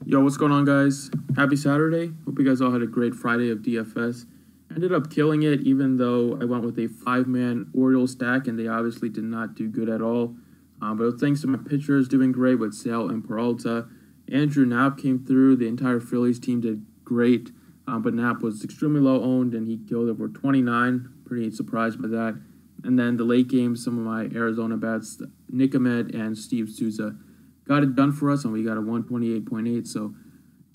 Yo, what's going on, guys? Happy Saturday. Hope you guys all had a great Friday of DFS. Ended up killing it, even though I went with a 5-man Orioles stack, and they obviously did not do good at all. But thanks to my pitchers doing great with Sale and Peralta. Andrew Knapp came through. The entire Phillies team did great, but Knapp was extremely low owned, and he killed it for 29. Pretty surprised by that. And then the late game, some of my Arizona bats, Nick Ahmed and Steve Souza, got it done for us, and we got a 128.8, so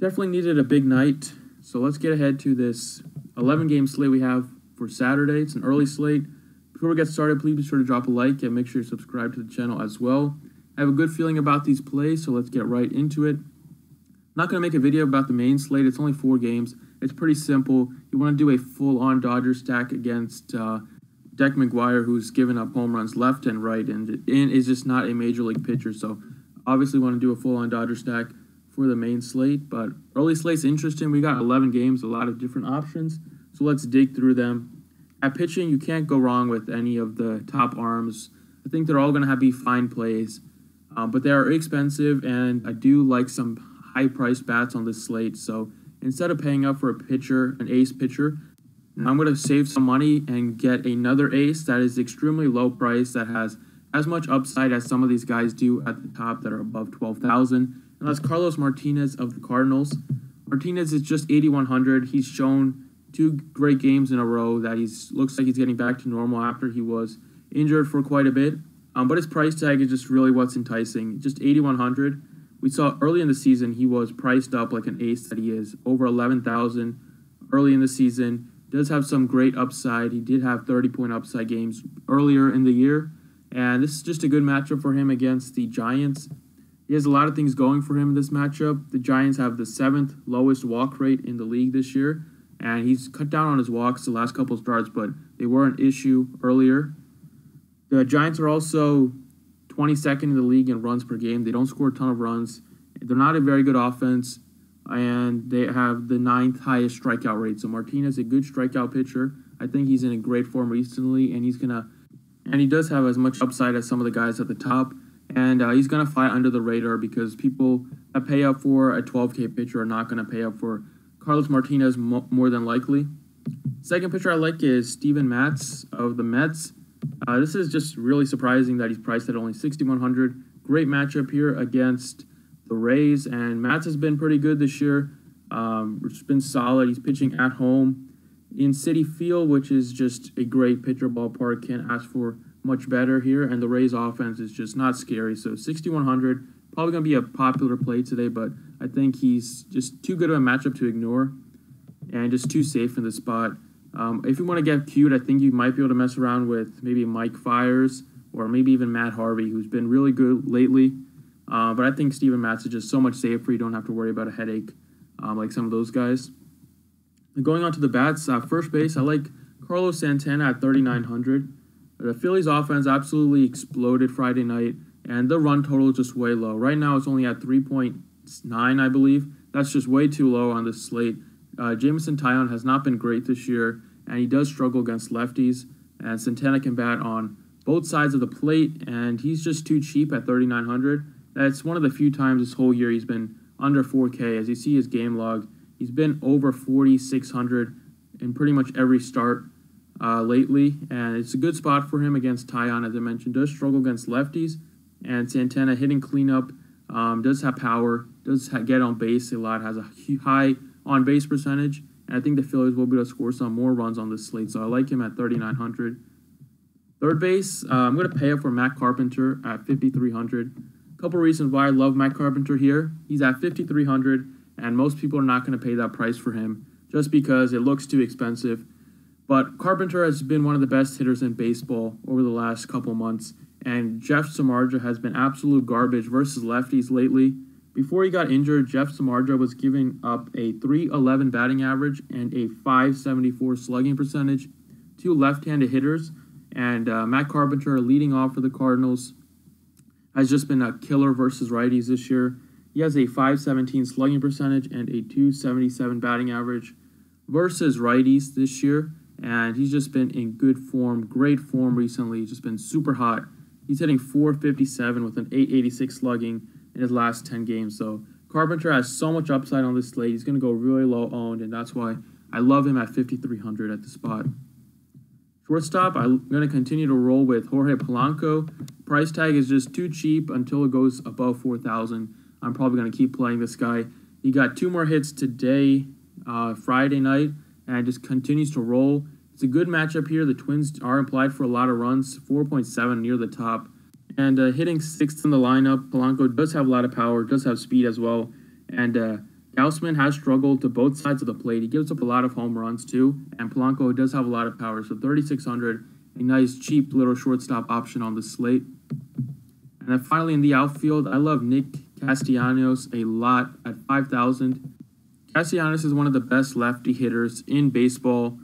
definitely needed a big night. So let's get ahead to this 11-game slate we have for Saturday. It's an early slate. Before we get started, please be sure to drop a like and make sure you subscribe to the channel as well. I have a good feeling about these plays, so let's get right into it. I'm not going to make a video about the main slate. It's only 4 games. It's pretty simple. You want to do a full-on Dodgers stack against Deck McGuire, who's given up home runs left and right, and is just not a major league pitcher, so obviously want to do a full-on Dodger stack for the main slate, but early slate's interesting. We got 11 games, a lot of different options, so let's dig through them. At pitching, you can't go wrong with any of the top arms. I think they're all going to be fine plays, but they are expensive, and I do like some high-priced bats on this slate, so instead of paying up for a pitcher, an ace pitcher, I'm going to save some money and get another ace that is extremely low price, that has as much upside as some of these guys do at the top that are above 12,000. And that's Carlos Martinez of the Cardinals. Martinez is just 8,100. He's shown 2 great games in a row that looks like he's getting back to normal after he was injured for quite a bit. But his price tag is just really what's enticing. Just 8,100. We saw early in the season he was priced up like an ace that he is, over 11,000 early in the season. Does have some great upside. He did have 30-point upside games earlier in the year. And this is just a good matchup for him against the Giants. He has a lot of things going for him in this matchup. The Giants have the 7th lowest walk rate in the league this year, and he's cut down on his walks the last couple of starts, but they were an issue earlier. The Giants are also 22nd in the league in runs per game. They don't score a ton of runs. They're not a very good offense, and they have the 9th highest strikeout rate. So Martinez is a good strikeout pitcher. I think he's in a great form recently, and he does have as much upside as some of the guys at the top. And he's going to fly under the radar because people that pay up for a 12K pitcher are not going to pay up for Carlos Martinez more than likely. Second pitcher I like is Steven Matz of the Mets. This is just really surprising that he's priced at only 6,100. Great matchup here against the Rays. And Matz has been pretty good this year. It's been solid. He's pitching at home in Citi Field, which is just a great pitcher ballpark. Can't ask for much better here, and the Rays offense is just not scary. So 6,100, probably going to be a popular play today, but I think he's just too good of a matchup to ignore and just too safe in the spot. If you want to get cute, I think you might be able to mess around with maybe Mike Fiers or maybe even Matt Harvey, who's been really good lately. But I think Steven Matz is just so much safer. You don't have to worry about a headache like some of those guys. And going on to the bats, first base, I like Carlos Santana at 3,900. The Phillies offense absolutely exploded Friday night, and the run total is just way low. Right now, it's only at 3.9, I believe. That's just way too low on this slate. Jameson Taillon has not been great this year, and he does struggle against lefties. And Santana can bat on both sides of the plate, and he's just too cheap at 3,900. That's one of the few times this whole year he's been under 4K. As you see his game log, he's been over 4,600 in pretty much every start lately, and it's a good spot for him against Taillon, as I mentioned. Does struggle against lefties, and Santana hitting cleanup, does have power, does get on base a lot, has a high on base percentage, and I think the Phillies will be able to score some more runs on this slate, so I like him at 3,900. Third base, I'm going to pay up for Matt Carpenter at 5,300. A couple reasons why I love Matt Carpenter here. He's at 5,300, and most people are not going to pay that price for him just because it looks too expensive. But Carpenter has been one of the best hitters in baseball over the last couple months, and Jeff Samardzija has been absolute garbage versus lefties lately. Before he got injured, Jeff Samardzija was giving up a 311 batting average and a 574 slugging percentage to left-handed hitters, and Matt Carpenter, leading off for the Cardinals, has just been a killer versus righties this year. He has a 517 slugging percentage and a 277 batting average versus righties this year. And he's just been in good form, great form recently. He's just been super hot. He's hitting 457 with an 886 slugging in his last 10 games. So Carpenter has so much upside on this slate. He's going to go really low owned, and that's why I love him at 5,300 at the spot. Shortstop, I'm going to continue to roll with Jorge Polanco. Price tag is just too cheap until it goes above 4,000. I'm probably going to keep playing this guy. He got 2 more hits today, Friday night, and just continues to roll. It's a good matchup here. The Twins are implied for a lot of runs, 4.7 near the top. And hitting 6th in the lineup, Polanco does have a lot of power, does have speed as well. And Gausman has struggled to both sides of the plate. He gives up a lot of home runs too. And Polanco does have a lot of power. So 3,600, a nice cheap little shortstop option on the slate. And then finally in the outfield, I love Nick Castellanos a lot at 5,000. Castellanos is one of the best lefty hitters in baseball.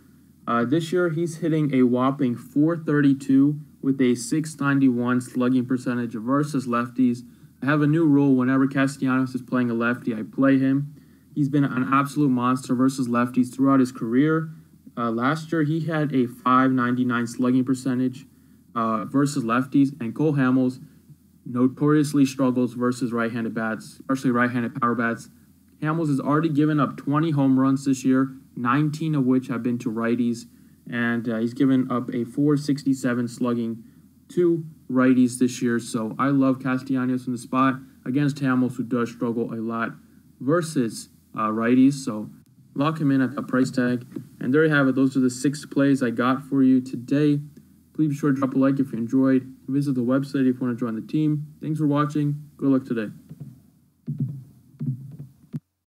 This year, he's hitting a whopping .432 with a .691 slugging percentage versus lefties. I have a new rule. Whenever Castellanos is playing a lefty, I play him. He's been an absolute monster versus lefties throughout his career. Last year, he had a .599 slugging percentage versus lefties, and Cole Hamels notoriously struggles versus right-handed bats, especially right-handed power bats. Hamels has already given up 20 home runs this year, 19 of which have been to righties, and he's given up a .467 slugging to righties this year. So I love Castellanos in the spot against Hamels, who does struggle a lot versus righties. So lock him in at that price tag. And there you have it. Those are the 6 plays I got for you today. Please be sure to drop a like if you enjoyed. Visit the website if you want to join the team. Thanks for watching. Good luck today.